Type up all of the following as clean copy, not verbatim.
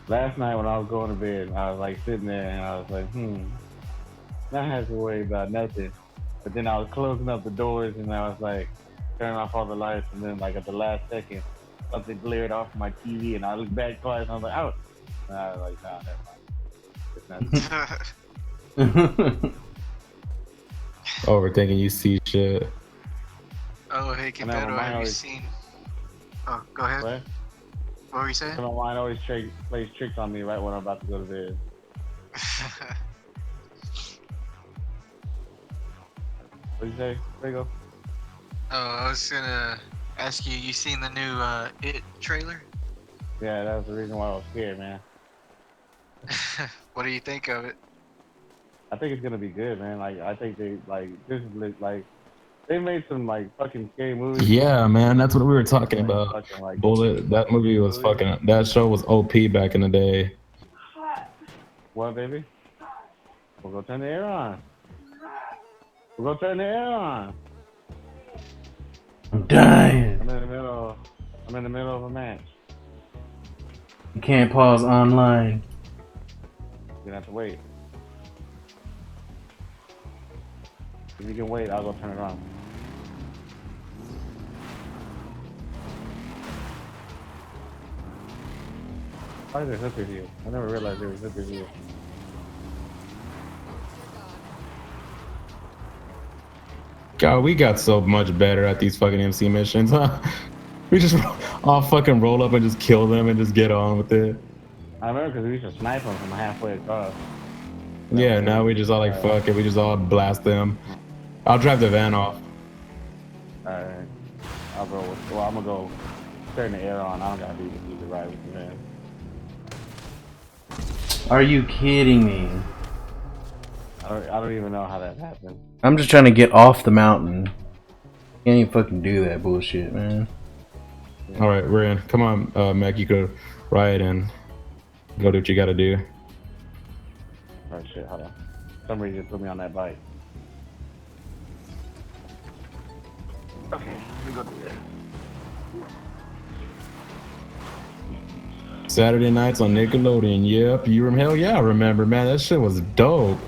Last night when I was going to bed, I was like sitting there and I was like, not have to worry about nothing. But then I was closing up the doors and I was like turning off all the lights and then like at the last second something glared off my TV and I looked back twice and I was like, ouch. And I was like, nah, never mind. It's nothing. Overthinking, you see shit. Oh, hey, And then my Quintero, mind have you always seen? Oh, go ahead. what? What were you saying? My mind always plays tricks on me right when I'm about to go to bed. What you say? There you go. Oh, I was gonna ask you. You seen the new It trailer? Yeah, that's the reason why I was scared, man. What do you think of it? I think it's gonna be good, man. Like I think this is like they made some like fucking scary movies. Yeah, man, that's what we were They made some talking like about. fucking like Bullet. That movie was movies. fucking. That show was OP back in the day. What, baby? We'll go turn the air on. We'll go turn the air on. I'm dying. I'm in the middle. I'm in the middle of a match. You can't pause online. You're gonna have to wait. If you can wait, I'll go turn it on. Why is there hookers here? I never realized there was hookers here. God, we got so much better at these fucking MC missions, huh? We just all fucking roll up and just kill them and just get on with it. I remember because we used to snipe them from halfway across. Yeah, now we just all like fuck it. We just all blast them. I'll drive the van off. Alright. I'll go. Well, I'm gonna go turn the air on. I don't gotta do the ride with you, man. Are you kidding me? I don't even know how that happened. I'm just trying to get off the mountain. Can't even fucking do that bullshit, man. Yeah. All right, we're in. Come on, Mac. You could ride and go do what you gotta do. Oh shit, hold on. Somebody just put me on that bike. Okay, let me go do that. Saturday nights on Nickelodeon. Yep, you remember? Hell yeah, I remember, man. That shit was dope.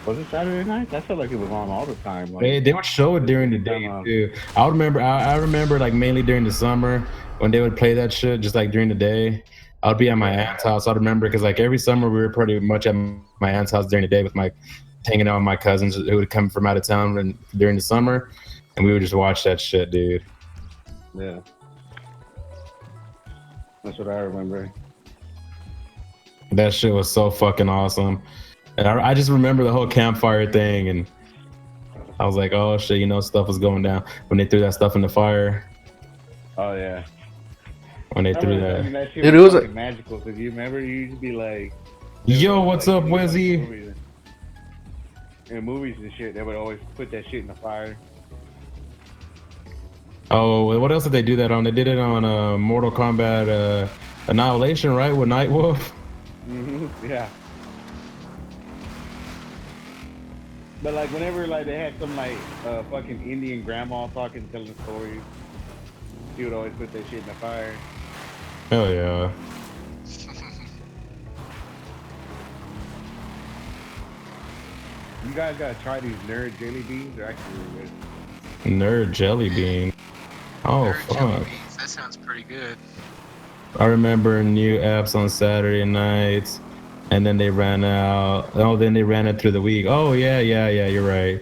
Was it Saturday night? I felt like it was on all the time. Like, They would show it during the day too. I remember. I remember like mainly during the summer when they would play that shit. Just like during the day, I'd be at my aunt's house. I remember because like every summer we were pretty much at my aunt's house during the day with my hanging out with my cousins who would come from out of town and during the summer, and we would just watch that shit, dude. Yeah. That's what I remember. That shit was so fucking awesome. And I just remember the whole campfire thing, and I was like, oh shit, you know, stuff was going down when they threw that stuff in the fire. Oh yeah. When they threw that. I mean, that shit Dude, was it was fucking magical. Cause you remember, you used to be like, Yo, what's up, like, Wizzy? In movies and shit, they would always put that shit in the fire. Oh, what else did they do that on? They did it on Mortal Kombat Annihilation, right? With Nightwolf. Yeah. But like whenever like they had some like fucking Indian grandma talking, telling stories, she would always put that shit in the fire. Hell yeah. You guys gotta try these nerd jelly beans. They're actually really good. Nerd jelly bean. Oh Nerd jelly fuck. beans. That sounds pretty good. I remember new apps on Saturday nights, and then they ran out. Oh, then they ran it through the week. Oh yeah. You're right.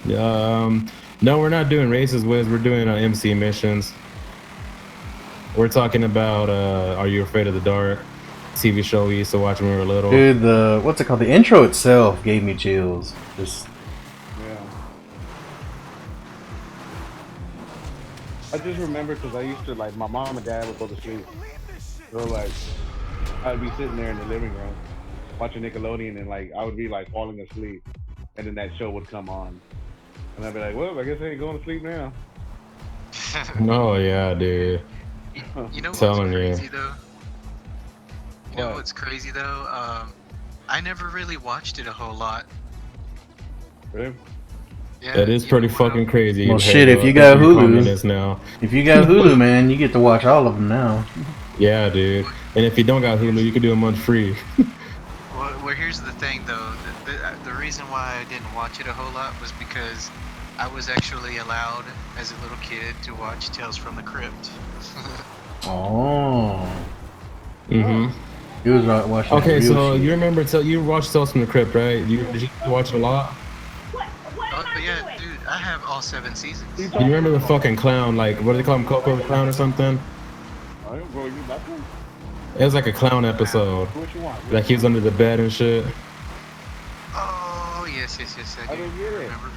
No, we're not doing races, Wiz. We're doing MC missions. We're talking about Are You Afraid of the Dark? TV show we used to watch when we were little. dude. The what's it called? The intro itself gave me chills. Just Yeah. I just remember because I used to like my mom and dad would go to sleep. So like I'd be sitting there in the living room watching Nickelodeon and like I would be like falling asleep, and then that show would come on, and I'd be like, well, I guess I ain't going to sleep now. Oh yeah, dude. You know what's Telling you. crazy though? You know What? what's crazy though? I never really watched it a whole lot. Really? Yeah, That is you pretty know what fucking crazy. Well, Hey, shit, if bro, you I think got you're Hulu, communist now. if you got Hulu, man, you get to watch all of them now. Yeah, dude. And if you don't got Hulu, you can do a month free. Well, here's the thing, though. The reason why I didn't watch it a whole lot was because I was actually allowed, as a little kid, to watch Tales from the Crypt. Oh, Mm-hmm. he was watching that Okay, real so shit. you remember you watched Tales from the Crypt, right? Did you watch it a lot? Oh, but yeah, dude, I have all 7 seasons. You remember the fucking clown? Like, what do they call him? Coco the Clown or something? Oh, bro, you that one? It was like a clown episode. What you want? Like he was under the bed and shit. Oh, yes, I I do didn't get it. remember.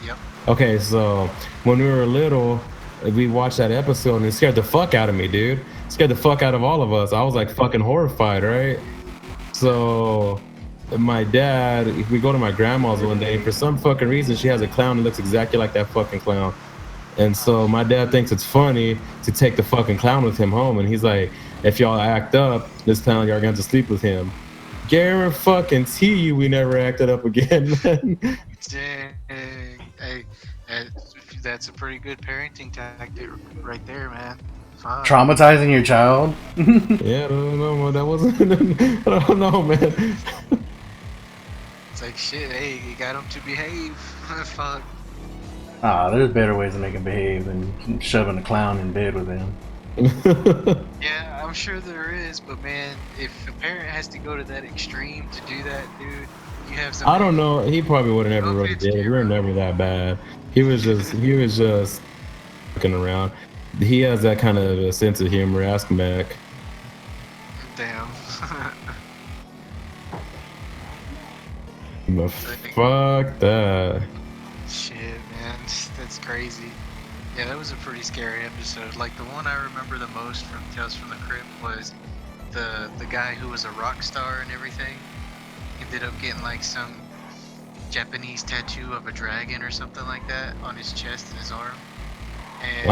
Yep. Okay, so when we were little, we watched that episode and it scared the fuck out of me, dude. It scared the fuck out of all of us. I was like fucking horrified, right? So my dad, we go to my grandma's one day. For some fucking reason, she has a clown that looks exactly like that fucking clown. And so my dad thinks it's funny to take the fucking clown with him home. And he's like, if y'all act up, this clown, y'all going to sleep with him. Guarantee you we never acted up again, man. Dang. Hey, that's a pretty good parenting tactic right there, man. Fuck. Traumatizing your child. Yeah, I don't know, man. That wasn't. I don't know, man. It's like, shit, hey, you got him to behave. Fuck. There's better ways to make him behave than shoving a clown in bed with him. Yeah, I'm sure there is, but man, if a parent has to go to that extreme to do that, dude, you have some. I don't know. He probably would have never No really offense did to it. you, We were bro. never that bad. He was just fucking around. He has that kind of a sense of humor. Ask him back. Damn. But fuck that. Shit, man, that's crazy. Yeah, that was a pretty scary episode. Like the one I remember the most from Tales from the Crypt was the guy who was a rock star and everything. Ended up getting like some Japanese tattoo of a dragon or something like that on his chest and his arm. And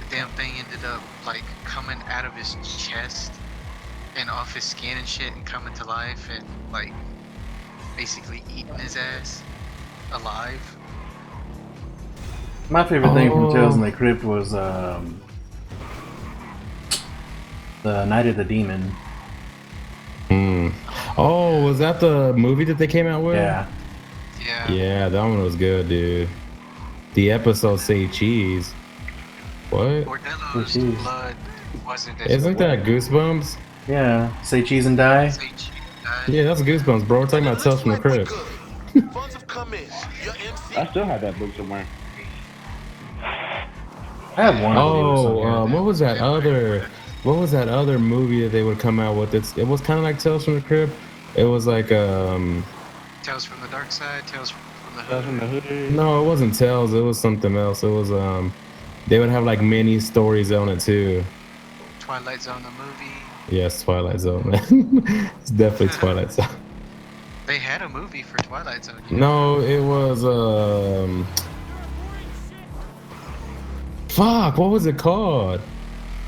the damn thing ended up like coming out of his chest and off his skin and shit and coming to life and like basically eating his ass alive. My favorite thing from Tales from the Crypt was the Night of the Demon. Oh, was that the movie that they came out with? Yeah. Yeah. Yeah, that one was good, dude. The episode say cheese. What? Bordello's Cheese. blood wasn't as Isn't that Goosebumps? Yeah. Say cheese and die. Say cheese died. Yeah, that's Goosebumps, bro. We're talking about Tales from the Crypt. I still have that book somewhere. I have one. Oh, what was that other? What was that other movie that they would come out with? It was kind of like Tales from the Crypt. It was like Tales from the Dark Side, Tales from the That's from Hood. the hood. no, it wasn't Tales. It was something else. It was they would have like mini stories on it too. Twilight Zone the movie. Yes, Twilight Zone, man. It's definitely Twilight Zone. They had a movie for Twilight Zone. You know? No, it was fuck, what was it called?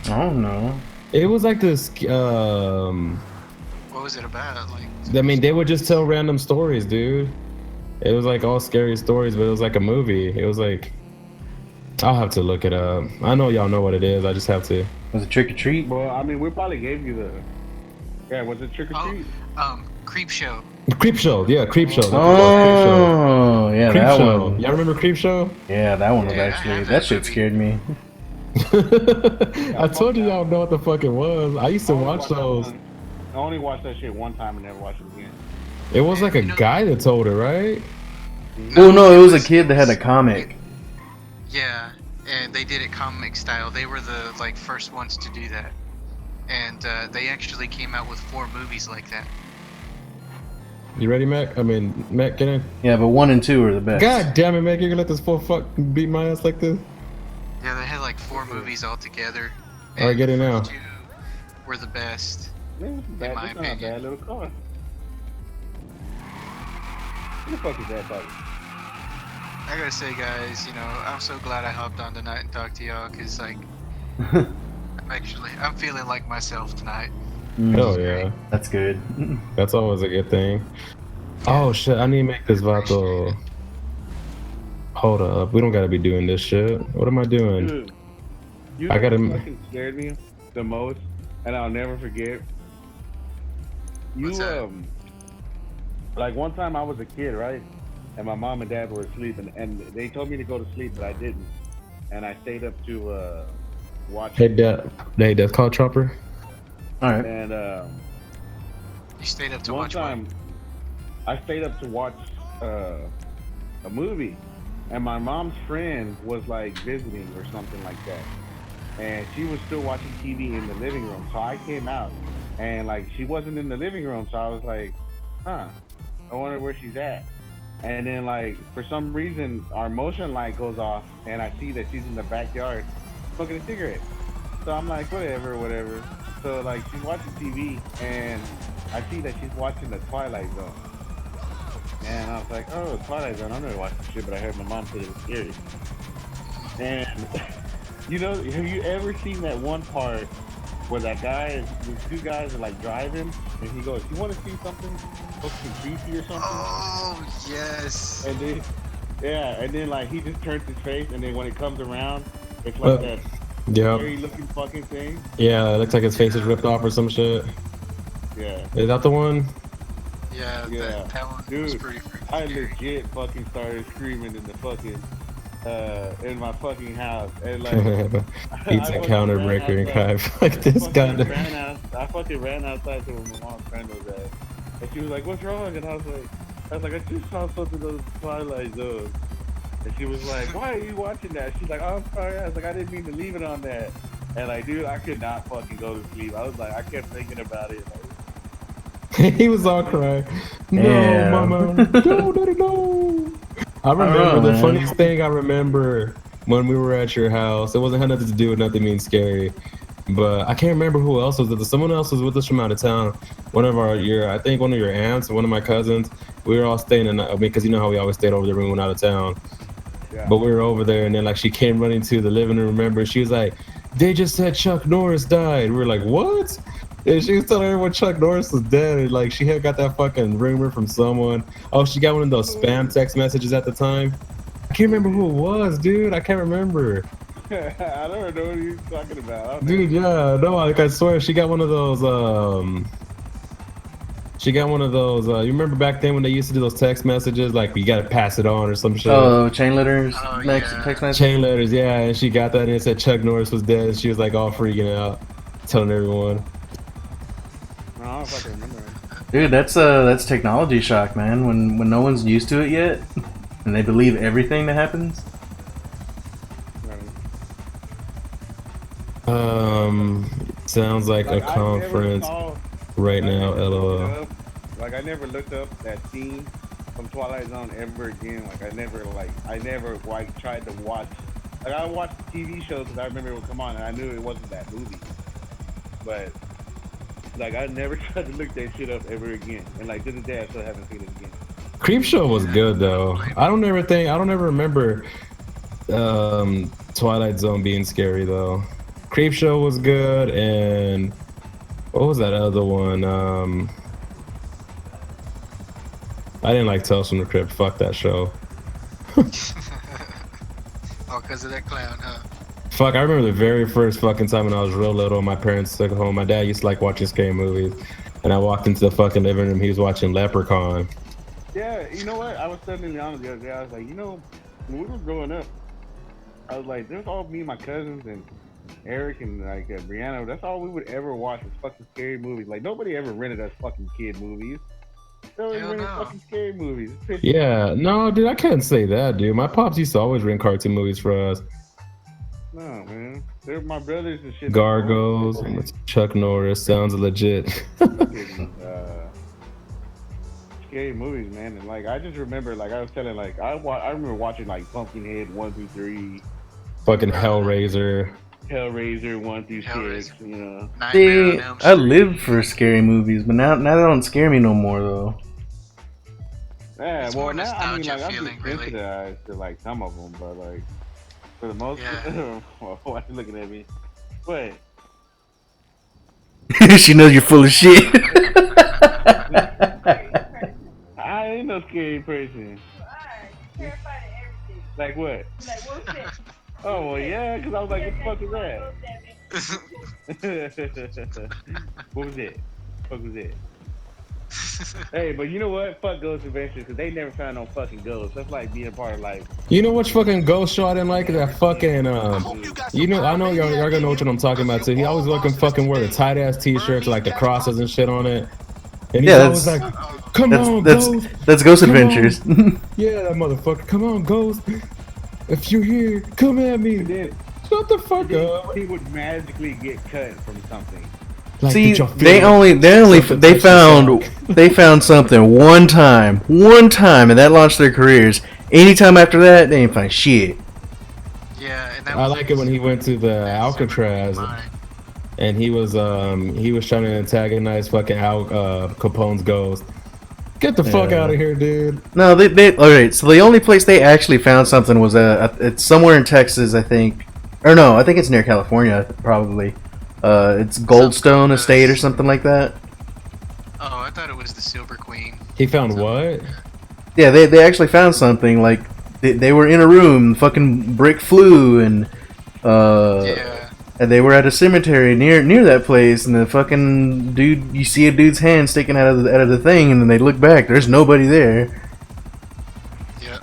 I don't know. It was like this What was it about? Like, I mean, they would just tell random stories, dude. It was like all scary stories, but it was like a movie. It was like, I'll have to look it up. I know y'all know what it is. I just have to. Was it Trick or Treat? Well, I mean, we probably gave you the. Yeah, was it Trick or Treat? Creep Show. Creep Show, yeah, Creep Show. That's what it was, Oh, yeah, Creep that Show. one. Y'all remember Creep Show? Yeah, that one was Yeah, I actually. have That that shit movie. scared me. I told you y'all know what the fuck it was. I used to only watch watched that those. one. I only watched that shit one time and never watched it again. It was like a guy that told it, right? Oh no, it was a kid that had a comic. Yeah, and they did it comic style. They were the like first ones to do that, and they actually came out with 4 movies like that. You ready, Mac? I mean, Mac, get in. Yeah, but 1 and 2 are the best. God damn it, Mac! You're gonna let this fool fuck beat my ass like this? Yeah, they had like 4 movies all together. All right, get in now. The first 2 were the best. Man, it's bad. my It's not a opinion. bad little car. Who the fuck is that dog? I gotta say, guys, you know, I'm so glad I hopped on tonight and talked to y'all, cause like, I'm feeling like myself tonight. Hell yeah, That's good. that's always a good thing. Oh shit, I need to make this vato. Hold up, we don't gotta be doing this shit. What am I doing? Dude, you I know gotta. what fucking scared me the most, and I'll never forget. What's You that? like one time I was a kid, right? And my mom and dad were asleep, and they told me to go to sleep, but I didn't, and I stayed up to watch Hey, it. Death Call Chopper. All right. And You stayed up to one watch what? time I stayed up to watch a movie, and my mom's friend was like visiting or something like that, and she was still watching TV in the living room. So I came out, and like she wasn't in the living room, so I was like, huh, I wonder where she's at. And then like for some reason our motion light goes off, and I see that she's in the backyard smoking a cigarette. So I'm like, whatever, whatever. So like she's watching TV, and I see that she's watching the Twilight Zone. And I was like, oh, Twilight Zone. I never watched this shit, but I heard my mom say it was scary. And you know, have you ever seen that one part where that guy, the two guys are like driving, and he goes, "You want to see something fucking creepy or something?" Oh yes. And then, yeah, and then like he just turns his face, and then when it comes around, it's like that Yep. scary looking fucking thing. Yeah, it looks like his face is ripped off or some shit. Yeah, Is that the one? Yeah, yeah, that one was dude. pretty freaking I scary. legit fucking started screaming in the fucking in my fucking house, and like He's a fucking counter ran breaker and outside. kind like this guy. I fucking ran outside to where my mom's friend was at, and she was like, "What's wrong?" And I was like, "I just saw something on the Twilight Zone." And she was like, "Why are you watching that?" She's like, "Oh, I'm sorry." I was like, "I didn't mean to leave it on that." And like, dude, I could not fucking go to sleep. I was like, I kept thinking about it. Like, He was all crying. No, Yeah. mama, no, daddy, no. I remember the man. funniest thing I remember when we were at your house. It wasn't had nothing to do with nothing being scary, but I can't remember who else was with us. Someone else was with us from out of town. I think one of your aunts, one of my cousins. We were all staying in. I mean, because you know how we always stayed over there when we went out of town. yeah. But we were over there, and then like she came running to the living room. Remember, she was like, "They just said Chuck Norris died." We were like, "What?" And she was telling everyone Chuck Norris was dead. And like she had got that fucking rumor from someone. Oh, she got one of those spam text messages at the time. I can't remember who it was, dude. I can't remember. I don't know what you're talking about. I don't Dude, know. yeah, no, like I swear she got one of those. She got one of those. You remember back then when they used to do those text messages, like you gotta pass it on or some shit. Oh, chain letters, Oh, next yeah. text message. Chain letters, yeah, and she got that and it said Chuck Norris was dead. And she was like all freaking out, telling everyone. No, I don't fucking remember. Dude, that's technology shock, man. When no one's used to it yet, and they believe everything that happens. Sounds like a Like, I never conference saw- right I now. never looked LOL. up- Like I never looked up that scene from Twilight Zone ever again. Like I never like tried to watch. Like I watched TV shows because I remember it would come on and I knew it wasn't that movie. But like I never tried to look that shit up ever again. And like to this day I still haven't seen it again. Creep Show was good though. I don't ever remember Twilight Zone being scary though. Creep Show was good, and what was that other one? I didn't like Tales from the Crypt. Fuck that show. Oh, because of that clown, huh? Fuck, I remember the very first fucking time when I was real little, my parents took home. My dad used to like watching scary movies, and I walked into the fucking living room. He was watching Leprechaun. Yeah, you know what? I was telling Liana the other day. I was like, you know, when we were growing up, I was like, there's all me and my cousins and Eric and like Brianna. That's all we would ever watch was fucking scary movies. Like nobody ever rented us fucking kid movies. They always Hell rented no. fucking scary movies. It's pissed Yeah, no, dude, I can't say that, dude. My pops used to always rent cartoon movies for us. No, man. They're my brothers and shit. Gargoyles, Chuck Norris, sounds legit. Fucking, scary movies, man. And like I just remember, like I was telling, like I remember watching like Pumpkinhead 1 through 3, Fucking Hellraiser. Hellraiser 1 through 6. Hellraiser. You know. Nightmare on See, Elm I Street. lived for scary movies, but now they don't scare me no more though. Yeah, It's well more now I mean nostalgia like I'm feeling, just really. sensitized to like some of them, but like for the most, Yeah. well, why are you looking at me? But She knows you're full of shit. I ain't no scary person. Terrified of everything. Like what? Oh well, yeah, because I was like, what the fuck is that? What was it? What was it? Hey, but you know what? Fuck Ghost Adventures because they never found no fucking ghosts. That's like being a part of like. You know which fucking ghost show I didn't like? That fucking you know, I know y'all gonna know what I'm talking about too. He always fucking wear the tight ass t-shirts with like the crosses and shit on it. And he's always like, "Come on, Ghost." That's Ghost Adventures. Yeah, that motherfucker. Come on, Ghost. If you're here, come at me. Shut the fuck up. He would magically get cut from something. Like, See, they found something one time, and that launched their careers. Anytime after that, they ain't find shit. Yeah, and that I like it when he went to the Alcatraz, and he was trying to antagonize fucking Al Capone's ghost. Get the fuck out of here, dude. No, they alright. So the only place they actually found something was it's somewhere in Texas, I think, or no, I think it's near California, probably. It's Goldstone Estate or something like that. Oh, I thought it was the Silver Queen. He found what? Yeah, they actually found something. Like they were in a room, fucking brick flew, and and they were at a cemetery near that place, and the fucking dude, you see a dude's hand sticking out of the thing, and then they look back, there's nobody there. Yeah.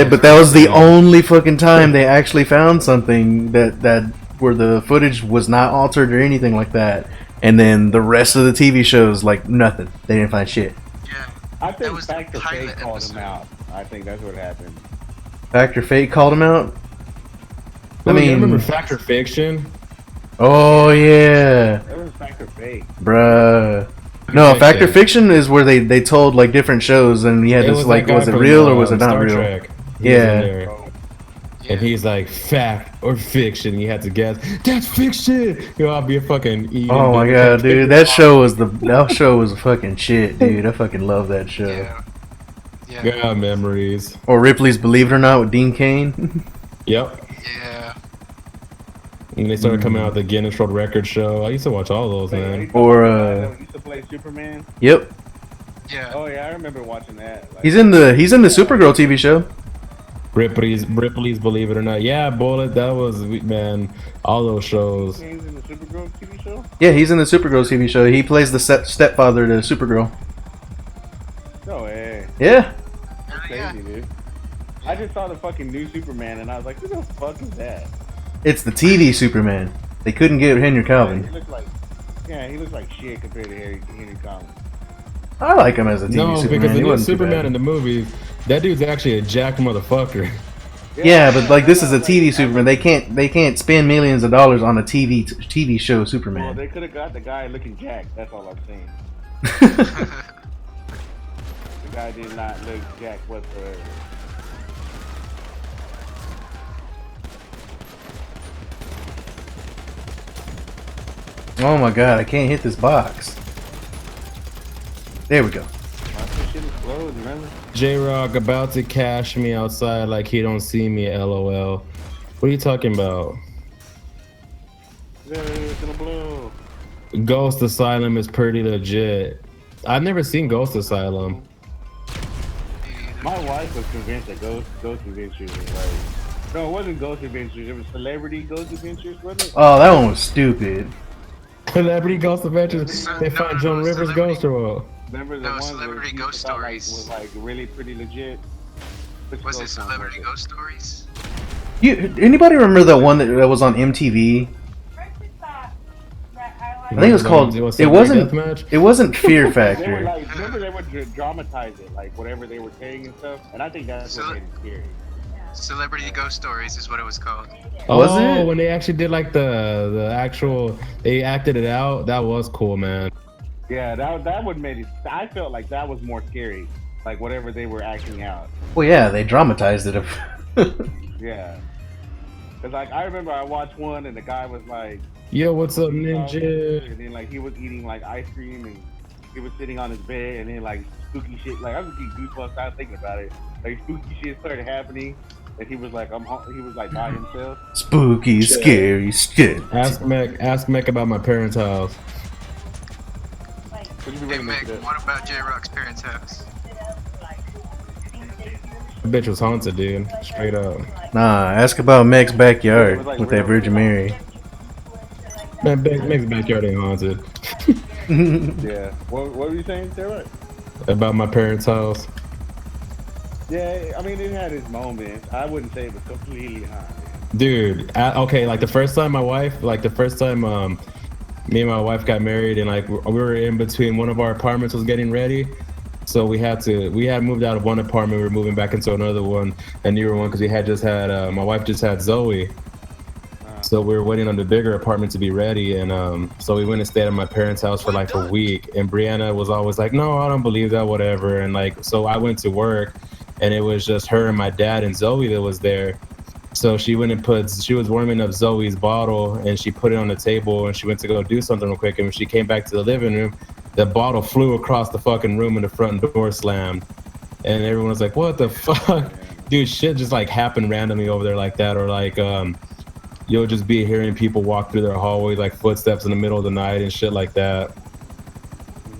But that was the only fucking time they actually found something that where the footage was not altered or anything like that. And then the rest of the TV shows, like, nothing. They didn't find shit. Yeah. I think Factor Fate called him out. I think that's what happened. Factor Fate called him out? I mean, you remember Factor Fiction? Oh, yeah. That was Factor Fate. Bruh. No, Factor Fiction is where they told, like, different shows, and you had this, like, was it real or was it not real? Yeah. And he's like, fact or fiction. You had to guess. That's fiction. I'll be a fucking. Oh my god, dude, that show was fucking shit, dude. I fucking love that show. Yeah, memories. Or Ripley's Believe It or Not with Dean Cain. Yep. Yeah. And they started coming out with the Guinness World Record show. I used to watch all those, man. Or used to play Superman. Yep. Yeah. Oh yeah, I remember watching that. Like, he's in the Supergirl TV show. Ripley's Believe It or Not. Yeah, Bullet. That was, man, all those shows. He's in the Supergirl TV show? Yeah, he's in the Supergirl TV show. He plays the stepfather to Supergirl. No way. Yeah. That's crazy, dude. I just saw the fucking new Superman and I was like, who the fuck is that? It's the TV Superman. They couldn't get Henry Calvin. He looks like shit compared to Henry Calvin. I like him as a TV Superman. No, because the new Superman in the movies, that dude's actually a jacked motherfucker. Yeah, but like this is a TV Superman. They can't spend millions of dollars on a TV show Superman. Well, they could have got the guy looking jacked. That's all I'm saying. The guy did not look jacked whatsoever. Oh my god, I can't hit this box. There we go. J-Rock about to cash me outside like he don't see me, LOL. What are you talking about? Ghost Asylum is pretty legit. I've never seen Ghost Asylum. My wife was convinced that Ghost Adventures was like... No, it wasn't Ghost Adventures. It was Celebrity Ghost Adventures, wasn't it? Oh, that one was stupid. Celebrity Ghost Adventures? They find Joan Rivers' ghost or what? Remember the one Celebrity Ghost Stories was like really pretty legit. Was it Celebrity Ghost Stories? Anybody remember that one that was on MTV? I think it was called. It wasn't Fear Factor. Remember they would dramatize it, like whatever they were saying and stuff. And I think that's what made it scary. Celebrity Ghost Stories is what it was called. Was it? When they actually did like the actual, they acted it out. That was cool, man. Yeah, that would made it. I felt like that was more scary, like whatever they were acting out. Well, yeah, they dramatized it. Yeah, cause like I remember I watched one and the guy was like, "Yo, what's up, ninja?" And then like he was eating like ice cream and he was sitting on his bed and then like spooky shit. Like I was getting goosebumps out thinking about it. Like spooky shit started happening. And he was like, he was like by himself. Spooky, scary shit. Ask Mech about my parents' house. Hey Meg, what about J-Rock's parents' house? bitch was haunted, dude. Straight up. Nah, ask about Mac's It backyard was like with that real, Virgin real. Mary. Man, Meg's backyard ain't haunted. Yeah. What were you saying, Sarah? About my parents' house. Yeah, I mean, it had its moments. I wouldn't say it was completely haunted. Dude, okay, like the first time me and my wife got married, and like we were in between, one of our apartments was getting ready, so we had moved out of one apartment, we were moving back into another one, a newer one, because we had just had my wife just had Zoe, so we were waiting on the bigger apartment to be ready, and so we went and stayed at my parents' house for like a week, and Brianna was always like, no, I don't believe that, whatever, and like, so I went to work, and it was just her and my dad and Zoe that was there. So she went and she was warming up Zoe's bottle, and she put it on the table, and she went to go do something real quick, and when she came back to the living room, the bottle flew across the fucking room and the front door slammed, and everyone was like, what the fuck? Dude, shit just like happened randomly over there like that, or like you'll just be hearing people walk through their hallway, like footsteps in the middle of the night and shit like that.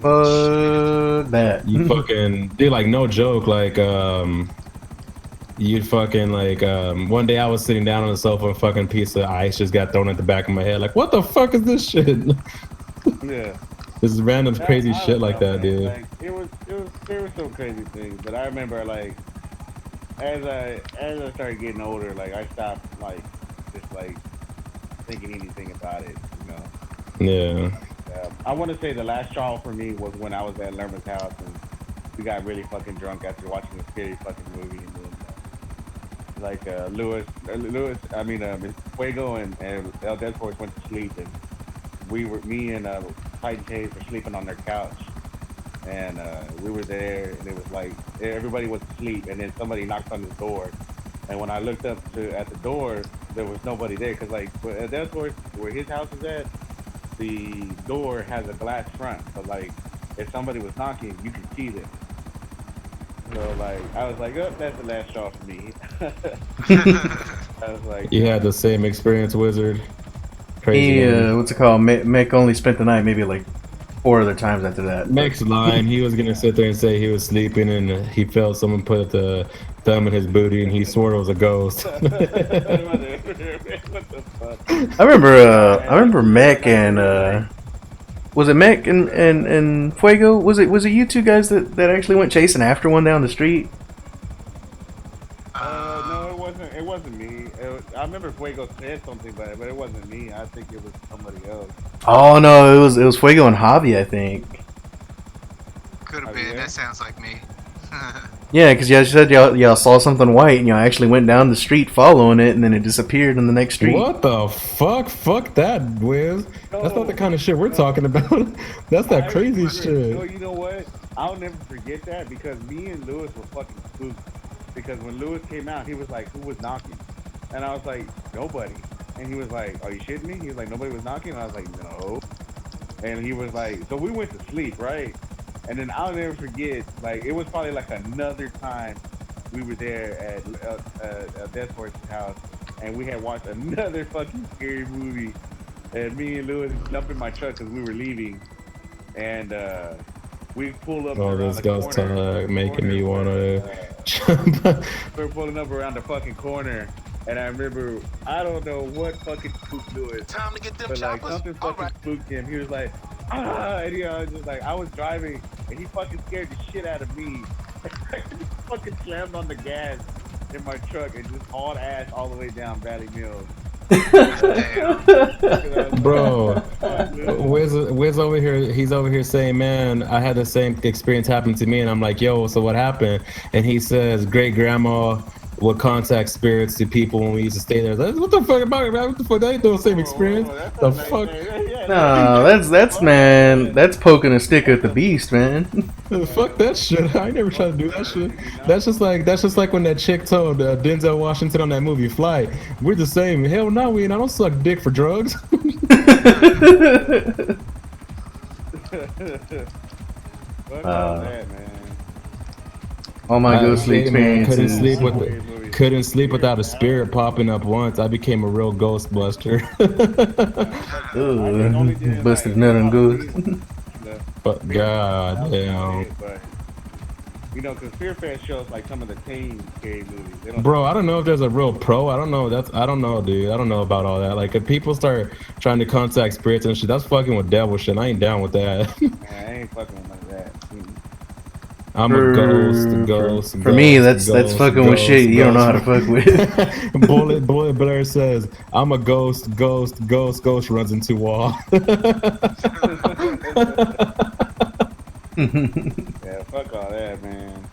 Fuck that. You fucking, dude, like no joke, like you'd fucking like one day I was sitting down on the sofa, a fucking piece of ice just got thrown at the back of my head, like what the fuck is this shit? Yeah. This is random crazy shit like that, dude. Like, there were some crazy things, but I remember like as I started getting older, like I stopped like just like thinking anything about it, you know. Yeah. I want to say the last straw for me was when I was at Lerman's house and we got really fucking drunk after watching a scary fucking movie, and then like Fuego and El Deadforce went to sleep, and me and Titan Case were sleeping on their couch, and we were there, and it was like everybody was asleep, and then somebody knocked on the door, and when I looked up at the door, there was nobody there, because like El Deadforce, where his house is at, the door has a glass front, so like if somebody was knocking, you could see them. So like I was like, oh, that's the last straw for me. I was like, you had the same experience, Wizard. Crazy. He what's it called? Mick only spent the night maybe like 4 other times after that. Mick's lying. He was gonna sit there and say he was sleeping and he felt someone put the thumb in his booty and he swore it was a ghost. what the fuck? I remember Mick and was it Mick and Fuego? Was it you two guys that actually went chasing after one down the street? No, it wasn't me. I remember Fuego said something, but it wasn't me. I think it was somebody else. Oh no, it was Fuego and Javi, I think. Could have been. Yeah. That sounds like me. Yeah, because y'all said y'all saw something white and y'all actually went down the street following it, and then it disappeared in the next street. What the fuck? Fuck that, Wiz. That's not the kind of shit we're talking about. That's that crazy shit. No, you know what? I'll never forget that, because me and Lewis were fucking spooked. Because when Lewis came out, he was like, who was knocking? And I was like, nobody. And he was like, are you shitting me? He was like, nobody was knocking? And I was like, no. And he was like, so we went to sleep, right? And then I'll never forget, like, it was probably like another time we were there at Death Horse's house, and we had watched another fucking scary movie. And me and Lewis jumped in my truck because we were leaving, and we pulled up. Oh, this guy's making me want to jump. We were pulling up around the fucking corner, and I remember, I don't know what fucking spooked Lewis. Time to get them but like choppers. something fucking spooked him. He was like, ah, and I was just like, I was driving, and he fucking scared the shit out of me. I just fucking slammed on the gas in my truck and just hauled ass all the way down Valley Mills. Bro, Wiz over here, he's over here saying, man, I had the same experience happen to me, and I'm like, yo, so what happened? And he says, great grandma would contact spirits to people when we used to stay there. Like, what the fuck about it, man? What the fuck? That ain't the same experience. The fuck? No, that's poking a stick at the beast, man. Fuck that shit. I ain't never tried to do that shit. That's just like when that chick told Denzel Washington on that movie Flight, we're the same. Hell no, we ain't. I don't suck dick for drugs. That, man. All my ghostly experiences. Couldn't sleep without a spirit popping up once. I became a real ghostbuster. Ooh, busted nut and goose. But god damn. You know, because Fear Fest shows like some of the tame scary movies. They don't Bro, I don't know if there's a real pro. I don't know. I don't know, dude. I don't know about all that. Like, if people start trying to contact spirits and shit, that's fucking with devil shit. I ain't down with that. Man, I ain't fucking with none of that. I'm a ghost. For me, that's fucking with shit you don't know how to fuck with. Bullet Blair says, I'm a ghost runs into wall. Yeah, fuck all that, man.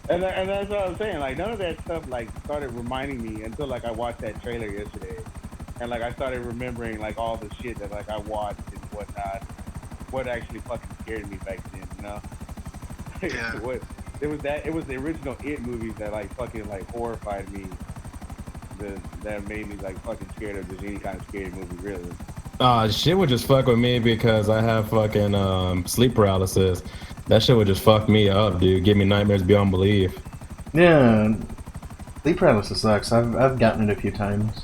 And that's what I'm saying. Like, none of that stuff like started reminding me until like I watched that trailer yesterday, and like I started remembering like all the shit that like I watched and whatnot. What actually fucking scared me back then, you know? Yeah. What it was the original It movies that like fucking like horrified me. That made me like fucking scared of just any kind of scary movie, really. Shit would just fuck with me because I have fucking sleep paralysis. That shit would just fuck me up, dude. Give me nightmares beyond belief. Yeah, sleep paralysis sucks. I've gotten it a few times.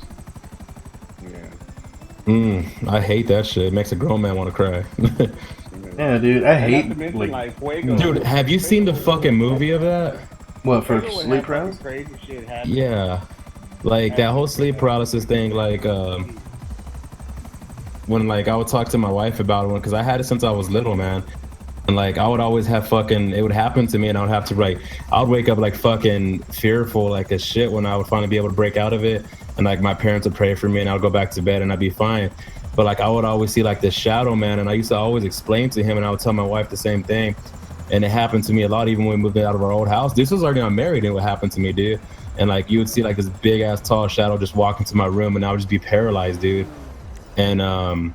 Yeah. I hate that shit. It makes a grown man want to cry. Yeah, dude, I hate like Fuego. Dude, have you seen the fucking movie of that? What, for sleep paralysis? Crazy shit happening. Yeah, like that whole sleep paralysis thing. Like when like I would talk to my wife about it, because I had it since I was little, man. And like I would always have fucking, it would happen to me, and I would have to like, I would wake up like fucking fearful like as shit when I would finally be able to break out of it, and like my parents would pray for me, and I would go back to bed and I'd be fine. But like I would always see like this shadow man, and I used to always explain to him, and I would tell my wife the same thing. And it happened to me a lot even when we moved out of our old house. This was already unmarried, and it would happen to me, dude. And like you would see like this big ass tall shadow just walk into my room, and I would just be paralyzed, dude. And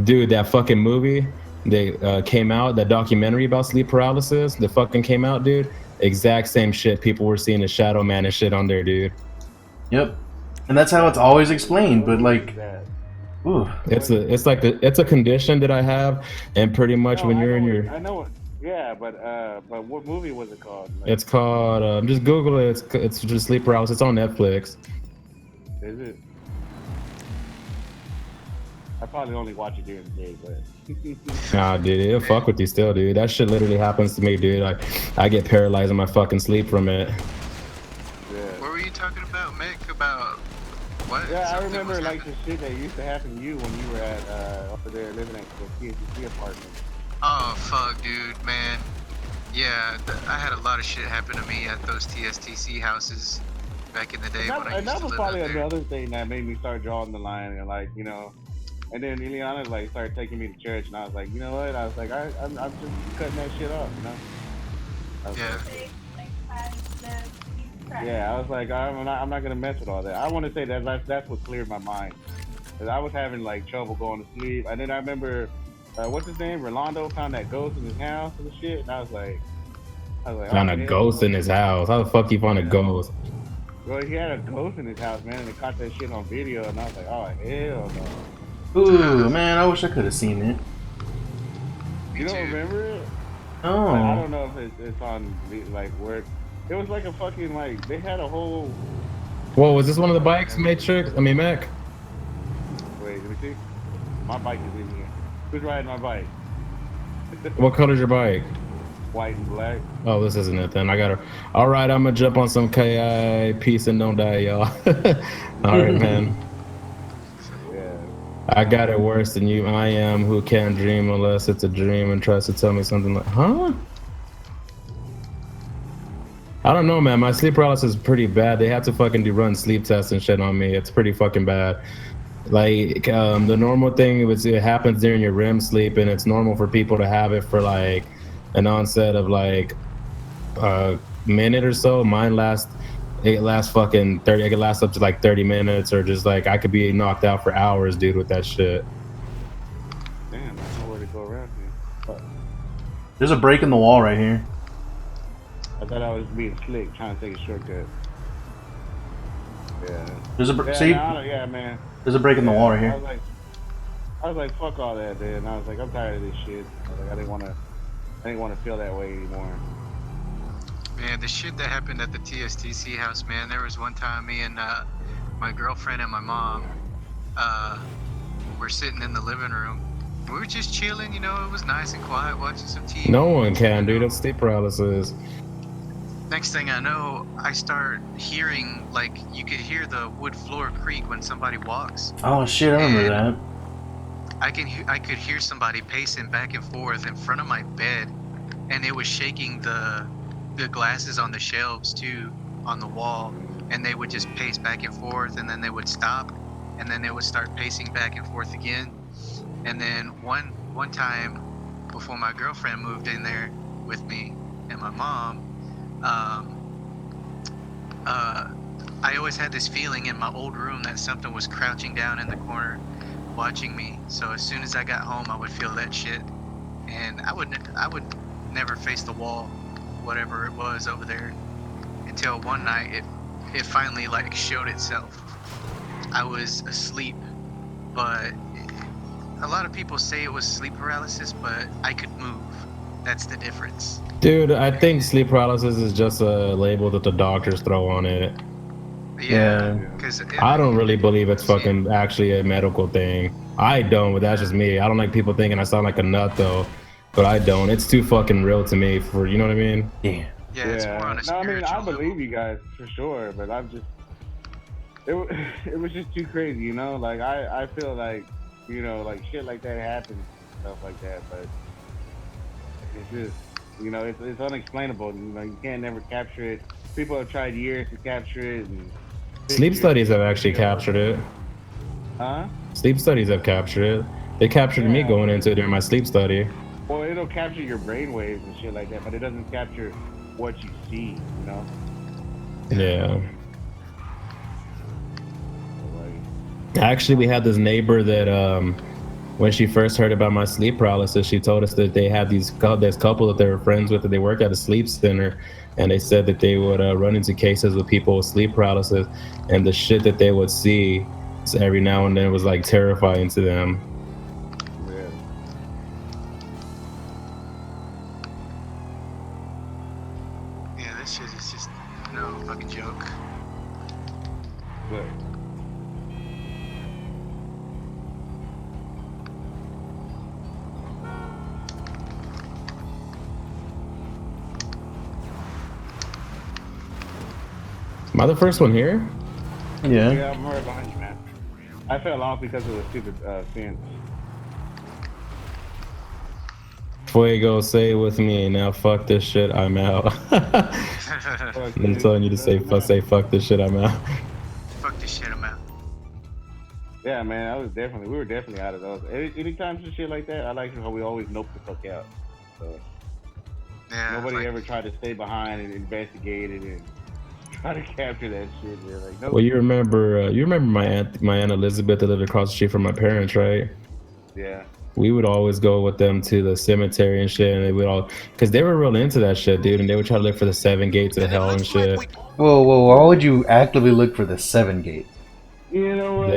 dude, that fucking movie they came out, that documentary about sleep paralysis that fucking came out, dude. Exact same shit. People were seeing the shadow man and shit on there, dude. Yep. And that's how it's always explained, but like, ooh. It's a condition that I have, and pretty much when you're in your, I know it. Yeah, but what movie was it called? Like, it's called just Google it. It's just sleep paralysis. It's on Netflix. Is it? I probably only watch it during the day, but Nah, dude, it'll fuck with you still, dude. That shit literally happens to me, dude. Like I get paralyzed in my fucking sleep from it. yeah. What were you talking about, Mick? About what? Yeah, I Something remember was like happening? the shit that used to happen to you when you were at over there living at the TNT apartment. Oh fuck, dude, man. Yeah, I had a lot of shit happen to me at those TSTC houses back in the day when I And used that to was live probably out there. another thing that made me start drawing the line, and like, you know, and then Ileana like started taking me to church, and I was like, you know what? I was like, I'm just cutting that shit off, you know. I was Yeah. Yeah, I was like, I'm not gonna mess with all that. I want to say that's what cleared my mind, cause I was having like trouble going to sleep, and then I remember, what's his name? Rolando found that ghost in his house and shit, and I was like, Found a ghost in his house. How the fuck you find a ghost? Well, he had a ghost in his house, man, and they caught that shit on video, and I was like, oh hell no. Ooh, man, I wish I could have seen it. You don't remember it? Oh. Like, I don't know if it's on like where. It was like a fucking like they had a whole. Whoa, was this one of the bikes, Matrix? I mean, Mac. Wait, let me see. My bike is in here. Who's riding my bike? What color's your bike? White and black. Oh, this isn't it then. I gotta. All right, I'm gonna jump on some KI. Peace and don't die, y'all. All right, man. Yeah. I got it worse than you. I am who can't dream unless it's a dream and tries to tell me something like, huh? I don't know, man. My sleep paralysis is pretty bad. They have to fucking run sleep tests and shit on me. It's pretty fucking bad. Like the normal thing was it happens during your REM sleep, and it's normal for people to have it for like an onset of like a minute or so. Mine lasts fucking 30. It could last up to like 30 minutes, or just like I could be knocked out for hours, dude, with that shit. Damn, I don't know where to go around here. There's a break in the wall right here. I thought I was being slick, trying to take a shortcut. Yeah. There's a Yeah, see. yeah, man. There's a break in the wall right I here. was like, fuck all that, dude. And I was like, I'm tired of this shit. I was like, I didn't want to feel that way anymore. Man, the shit that happened at the TSTC house, man. There was one time me and my girlfriend and my mom were sitting in the living room, we were just chilling, you know. It was nice and quiet, watching some TV. No one can, dude. It's sleep paralysis. Next thing I know, I start hearing, like, you could hear the wood floor creak when somebody walks. Oh shit, I remember that. I could hear somebody pacing back and forth in front of my bed, and it was shaking the glasses on the shelves too, on the wall, and they would just pace back and forth, and then they would stop, and then they would start pacing back and forth again. And then one time, before my girlfriend moved in there with me and my mom, I always had this feeling in my old room that something was crouching down in the corner watching me. So as soon as I got home, I would feel that shit, and I would never face the wall, whatever it was over there, until one night it finally like showed itself. I was asleep, but a lot of people say it was sleep paralysis, but I could move. That's the difference. Dude, I think sleep paralysis is just a label that the doctors throw on it. Yeah, because I don't really believe it's fucking actually a medical thing. I don't, but that's just me. I don't like people thinking I sound like a nut though, but I don't. It's too fucking real to me. For you know what I mean? Yeah. Yeah, it's more on a No, I mean, I spiritual believe level. you guys for sure, but I'm just, it was just too crazy, you know? Like, I feel like, you know, like shit like that happens, stuff like that, but it's just, you know, it's unexplainable. You know, you can't never capture it. People have tried years to capture it. And Sleep studies have actually captured it. Huh? Sleep studies have captured it. They captured me going into it during my sleep study. Well, it'll capture your brain waves and shit like that, but it doesn't capture what you see, you know? Yeah. Actually, we had this neighbor that, when she first heard about my sleep paralysis, she told us that they had this couple that they were friends with, that they work at a sleep center, and they said that they would run into cases with people with sleep paralysis, and the shit that they would see every now and then was like terrifying to them. Yeah, this shit is just no fucking joke. But Am I the first one here? Yeah. yeah, I'm right behind you, man. I fell off because of the stupid fence. Fuego, say it with me. Now fuck this shit, I'm out. I'm telling you to say fuck this shit, I'm out. Fuck this shit, I'm out. Yeah, man, we were definitely out of those. Anytime some shit like that, I like how we always nope the fuck out. So Yeah, nobody like, ever tried to stay behind and investigate it and try to capture that shit. Yeah, like, nope. Well, you remember my aunt Elizabeth that lived across the street from my parents, right? Yeah. We would always go with them to the cemetery and shit, and they would all, because they were real into that shit, dude, and they would try to look for the 7 gates of hell and shit. Whoa, why would you actively look for the 7 gate? You know what?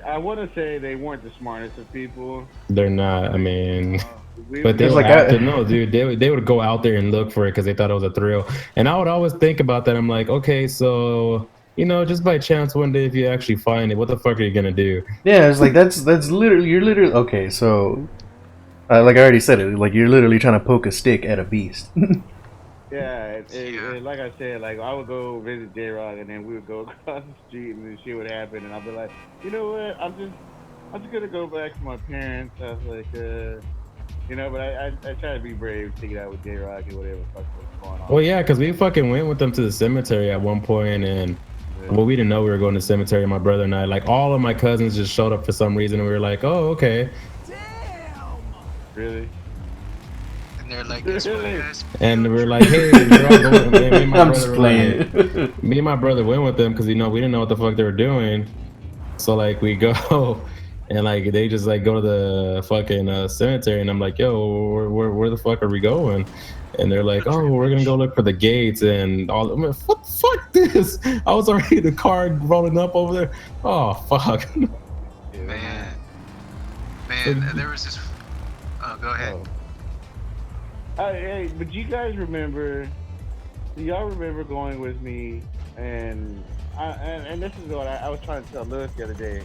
I want to say they weren't the smartest of people. They're not, I mean, We but they were were like no, dude, they would go out there and look for it because they thought it was a thrill. And I would always think about that. I'm like, okay, so, you know, just by chance one day if you actually find it, what the fuck are you gonna do? Yeah, it's like that's literally you're literally okay. So, like I already said it, like you're literally trying to poke a stick at a beast. Yeah, like I said, like I would go visit J-Rock and then we would go across the street and then shit would happen and I'd be like, you know what? I'm just gonna go back to my parents. I was like, you know, but I try to be brave, take it out with J-Rock and whatever the fuck was going on. Well, yeah, because we fucking went with them to the cemetery at one point, and well, we didn't know we were going to the cemetery. My brother and I, like, all of my cousins just showed up for some reason, and we were like, "Oh, okay." Damn. Really? and they're like, guess what, guys? And we were like, "Hey, we're all going." Me and my I'm brother just were playing. like, me and my brother went with them because we didn't know what the fuck they were doing. So like we go, and like they just like go to the fucking cemetery, and I'm like, "Yo, where the fuck are we going?" And they're like, "Oh, we're gonna go look for the gates and all." I'm like, "What the fuck this?" I was already in the car rolling up over there. Oh fuck. Man, there was this. Oh, go ahead. Hey, but you guys remember? Do y'all remember going with me? And this is what I was trying to tell Lewis the other day.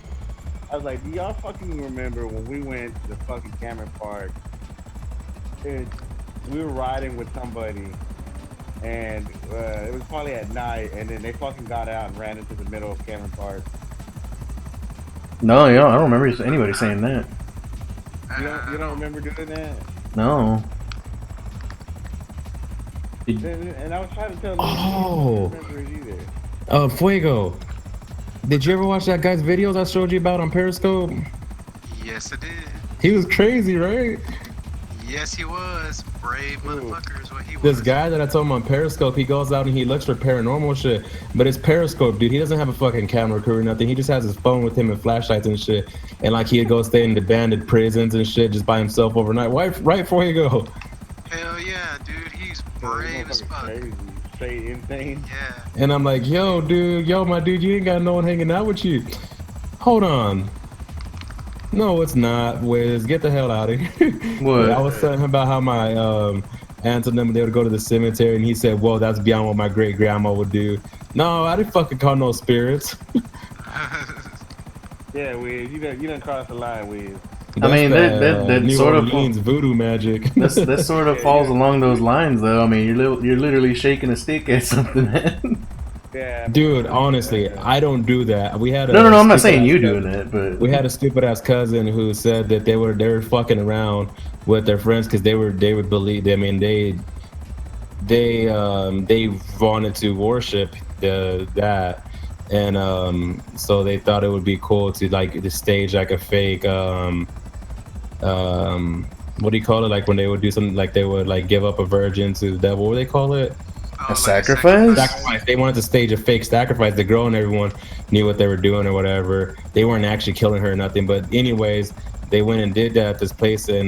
I was like, do y'all fucking remember when we went to the fucking Cameron Park? And we were riding with somebody, and it was probably at night, and then they fucking got out and ran into the middle of Cameron Park. No, I don't remember anybody saying that. You don't remember doing that? No. And I was trying to tell them, Oh. I don't remember it either. Fuego. Did you ever watch that guy's videos I showed you about on Periscope? Yes, I did. He was crazy, right? Yes, he was. Brave motherfucker is what he was. This guy that I told him on Periscope, he goes out and he looks for paranormal shit. But it's Periscope, dude. He doesn't have a fucking camera crew or nothing. He just has his phone with him and flashlights and shit. And like he'd go stay in the abandoned prisons and shit just by himself overnight. Right before you go. Hell yeah, dude. He's brave as fuck. Crazy. Straight insane. Yeah. And I'm like, yo, my dude, you ain't got no one hanging out with you. Hold on. No, it's not. Wiz, get the hell out of here. What? I was telling him about how my aunts and them, they would go to the cemetery, and he said, whoa, that's beyond what my great grandma would do. No, I didn't fucking call no spirits. Yeah, Wiz, you done crossed the line, Wiz. I mean, that New sort Orleans of voodoo magic. that sort of falls along those lines, though. I mean, you're literally shaking a stick at something, man. Yeah. Dude, honestly, I don't do that. We had No, I'm not saying you doing that, but we had a stupid ass cousin who said that they were fucking around with their friends because they would believe. I mean, they wanted to worship that, and so they thought it would be cool to stage like a fake what do you call it? Like when they would do something like they would like give up a virgin to the devil. What do they call it? a sacrifice? Sacrifice. They wanted to stage a fake sacrifice. The girl and everyone knew what they were doing or whatever. They weren't actually killing her or nothing. But anyways, they went and did that at this place in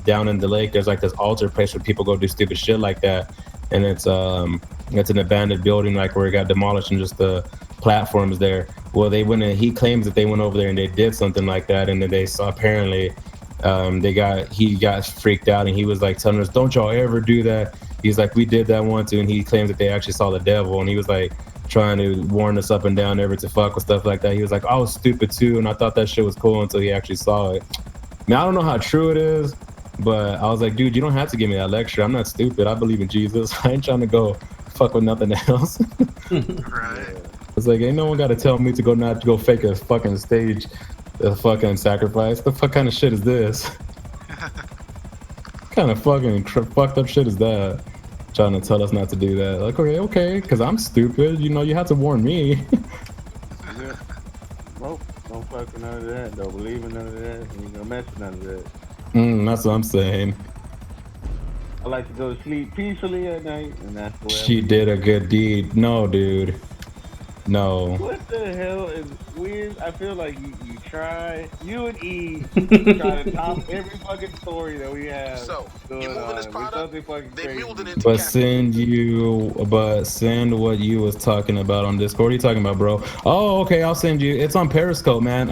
down in the lake. There's like this altar place where people go do stupid shit like that, and it's an abandoned building like where it got demolished and just the platforms there. Well, they went and he claims that they went over there and they did something like that, and then they saw apparently he got freaked out and he was like telling us, don't y'all ever do that. He's like, we did that one too, and he claims that they actually saw the devil, and he was like trying to warn us up and down never to fuck with stuff like that. He was like, I was stupid too, and I thought that shit was cool until he actually saw it. Now I don't know how true it is, but I was like, dude, you don't have to give me that lecture. I'm not stupid. I believe in Jesus. I ain't trying to go fuck with nothing else. Right. It's like, ain't no one got to tell me to not go fake a fucking stage, a fucking sacrifice. The fuck kind of shit is this? Kind of fucking fucked up shit is that? Trying to tell us not to do that. Like, okay, because I'm stupid. You know, you have to warn me. Nope, don't fuck with none of that. Don't believe in none of that. You ain't gonna mess with none of that. That's what I'm saying. I like to go to sleep peacefully at night, and that's the way. She did a good deed. No, dude. No. What the hell is weird? I feel like you try, you and E try to top every fucking story that we have. So, you moving this product, they mulled it into But send what you was talking about on Discord. What are you talking about, bro? Oh, okay, I'll send you. It's on Periscope, man.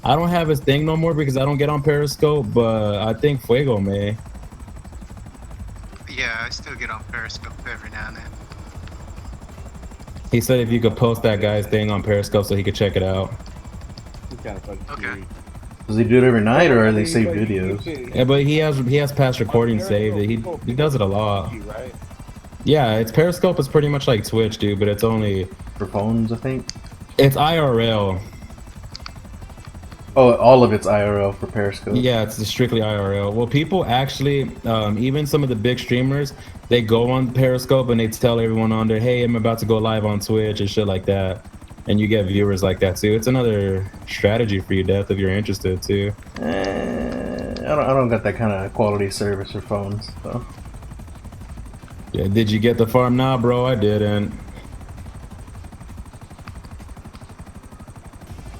I don't have his thing no more because I don't get on Periscope, but I think Fuego may. Yeah, I still get on Periscope every now and then. He said if you could post that guy's thing on Periscope so he could check it out. He's kind of fucking Okay. does he do it every night or are they save videos? Yeah, but he has past recordings saved. He does it a lot. Yeah, it's Periscope is pretty much like Twitch, dude, but it's only For phones, I think. it's IRL. Oh, all of it's IRL for Periscope. Yeah, it's strictly IRL. Well, people actually, even some of the big streamers, they go on Periscope and they tell everyone on there, hey, I'm about to go live on Twitch and shit like that. And you get viewers like that too. It's another strategy for you, Death, if you're interested too. I don't got that kind of quality service for phones, so. Yeah, did you get the farm? Nah, bro, I didn't.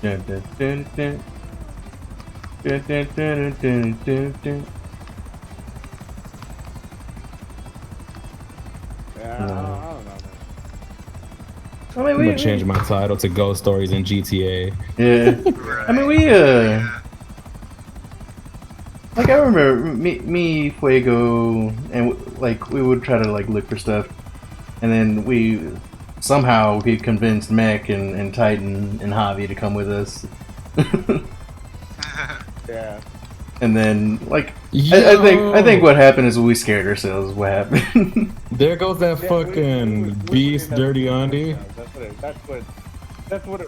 Dun, dun, dun, dun. Dun, dun, dun, dun, dun, dun. Yeah, I don't know, man. I mean, I'm gonna change my title to Ghost Stories in GTA. Yeah. Right. I mean, like I remember me, Fuego, and like we would try to like look for stuff, and then we somehow convinced Mech and Titan and Javi to come with us. Yeah. And then, like, I think what happened is we scared ourselves. What happened? There goes that fucking beast, Dirty Andy. That's what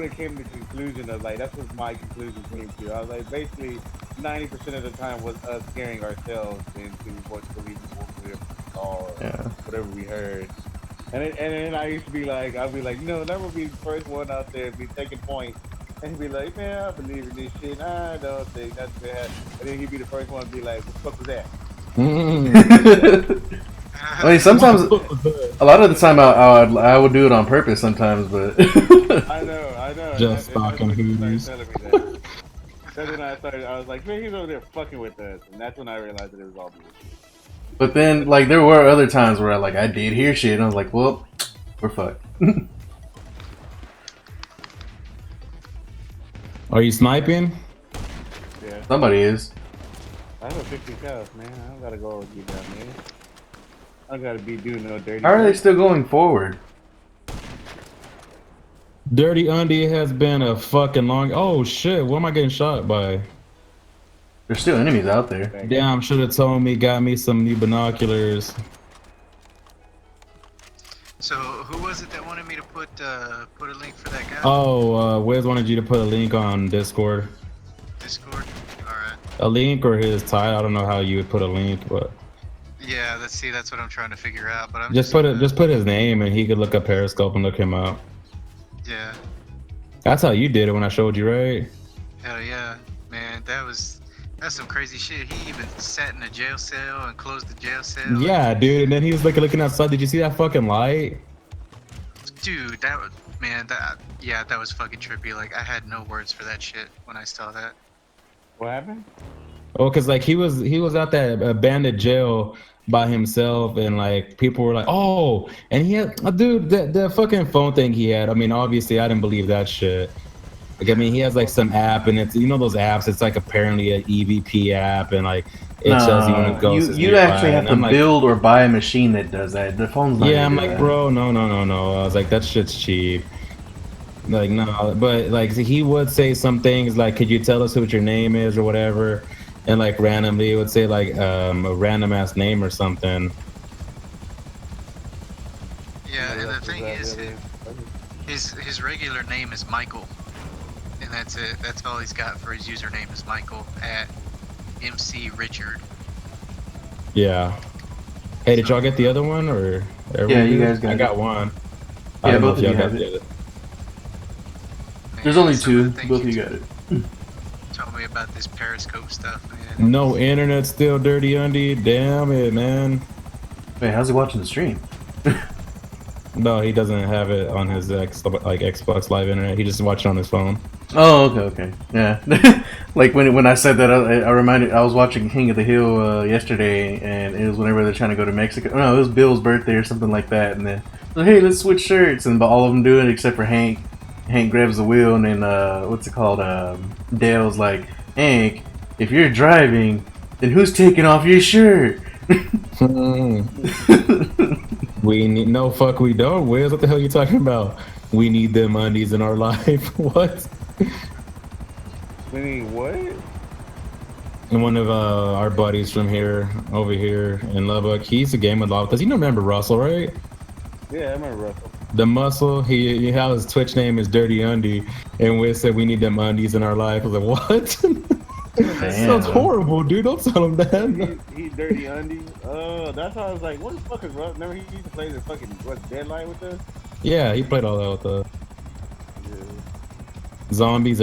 it came to the conclusion of, like, that's what my conclusion came to. I was like, basically 90% of the time was us scaring ourselves into what believable we saw or whatever we heard. And then I used to be like, I'd be like, no, that would be the first one out there, be taking point. And he'd be like, man, I believe in this shit. I don't think that's bad. And then he'd be the first one to be like, what the fuck was that? I mean, sometimes, a lot of the time, I would do it on purpose sometimes, but... I know. Just fucking Hooters. That's when I started, I was like, man, he's over there fucking with us. And that's when I realized that it was all bullshit. But then, like, there were other times where I did hear shit, and I was like, well, we're fucked. Are you sniping? Yeah. Somebody is. I have a 50 cows, man. I don't gotta go get down there. I don't gotta be doing no dirty. How are they still going forward? Dirty Andy has been a fucking long. Oh shit! What am I getting shot by? There's still enemies out there. Damn! Should have told me. Got me some new binoculars. So who was it that wanted me to put a link for that guy? Oh, Wiz wanted you to put a link on Discord. Discord. All right. A link or his tie. I don't know how you would put a link, but. Yeah, that's what I'm trying to figure out. But I'm just put his name and he could look up Periscope and look him up. Yeah. That's how you did it when I showed you, right? Hell yeah, man. That's some crazy shit. He even sat in a jail cell and closed the jail cell. Yeah, dude. And then he was looking outside. Did you see that fucking light? Dude, that was fucking trippy. Like, I had no words for that shit when I saw that. What happened? Oh, cause like he was at that abandoned jail by himself, and like people were like, oh, and he had, dude, the fucking phone thing he had. I mean, obviously I didn't believe that shit. Like, I mean, he has like some app, and it's, you know, those apps. It's like apparently an EVP app, and like it tells you when it goes. You actually have to build or buy a machine that does that. The phone's not. Yeah, I'm like, bro, no. I was like, that shit's cheap. Like, no, but like he would say some things like, could you tell us what your name is or whatever. And like randomly, it would say like a random ass name or something. Yeah, and the thing is, his regular name is Michael, and that's it. That's all he's got for his username is Michael at MC Richard. Yeah. Hey, did y'all get the other one or? Yeah, you guys got it. I got one. Yeah, both of you got it. There's only two. Both of you got it. Tell me about this Periscope stuff, man. No internet still, Dirty Undy. Damn it, man. Wait, how's he watching the stream? No, he doesn't have it on his Xbox Live internet. He just watched it on his phone. Oh, okay. Yeah. Like when I said that, I was watching King of the Hill yesterday, and it was whenever they're trying to go to Mexico. No, it was Bill's birthday or something like that, and then, hey, let's switch shirts, and all of them do it except for Hank. Hank grabs the wheel, and then what's it called? Dale's like, Hank, if you're driving, then who's taking off your shirt? We need we don't. Wiz, what the hell are you talking about? We need them undies in our life. What? We need what? And one of our buddies from over here in Lubbock, he used to game with Does you remember Russell, right? Yeah, I remember Russell. The muscle, he how his Twitch name is Dirty Undy, and Wiz said we need them undies in our life. I was like, what? That sounds horrible, dude. Don't tell him that. He Dirty Undy. That's how I was like, what the fuck is Russ? Remember he used to play the fucking Deadlight with us? Yeah, he played all that with the zombies.